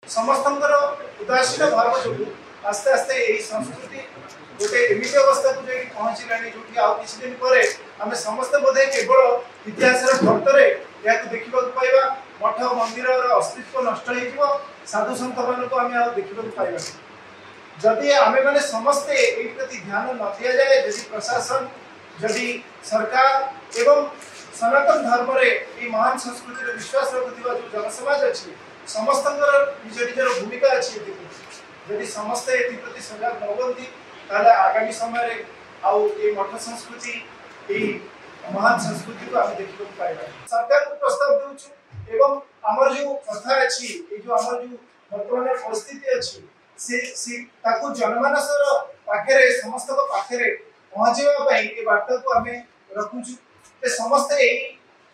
समस्तंकर उदासीन भाव जो आस्ते आस्ते यही संस्कृति गोटे एमती अवस्था को जो पहुँचलानी जो आउ किसी दिन पर आम समस्ते बोधे केवल इतिहास भक्तरे या देखा पाइबा मठ मंदिर अस्तित्व नष्ट हो साधु सन्त मान को आम देखा पाइबा जदि आमे माने समस्ते एई प्रति ध्यान न दिया जाए यदि प्रशासन यदि सरकार एवं सनातन धर्म रे ए महान संस्कृति रे विश्वास रखुथिबा जो जनसमाज अछि समस्तंकर निज निजर भूमिका अछि यदि समस्ते एति प्रति सजग न होती ताले आगामी समय रे आउ ए मठ संस्कृति ए महान संस्कृति को हम देखिबो पाइबा सरकार को प्रस्ताव देउछु एवं हमर जो कथा अछि ए जो हमर जो वर्तमान परिस्थिति अछि से ताकू जनमानसर पाखे समस्त पाखे पहुँचवा ए बार्ता को आम रखुचु समस्ते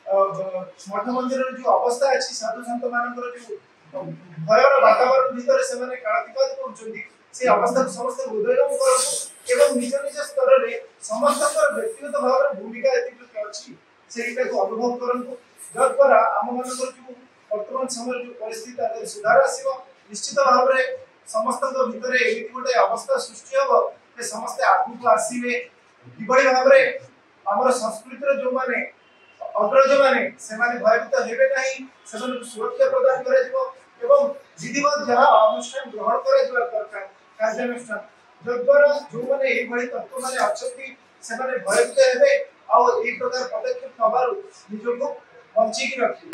मठ मंदिर जो अवस्था अच्छी साधु सन्त मान जो भयर वातावरण भितर से कालातिपात कर अवस्था को समस्त हृदयंग कर निज निज स्तर में समस्त व्यक्तिगत भाव में भूमिका अच्छी से अनुभव करूँ जद्वारा आम मान जो वर्तमान समय जो परिस्थिति सुधार आसो निश्चित भाव में समस्त भितर एमती गोटे अवस्था सृष्टि हम समस्ते आगू को आसवे किभली भाव में आमर संस्कृतिर जो माने अग्रज माने सेमाने भयभीत हेबे नहीं सेमाने सुरक्षा प्रदान करा जिवो एवं विधिवत जहाँ अनुष्ठान ग्रहण करा जिवा दरकार कार्यानुष्ठान जद्वारा जो माने एई भली तत्व माने अछती सेमाने भयभीत हेबे आ एई प्रकार पदक्षेप नबारु निजको बंची की रखी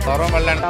Toro Malan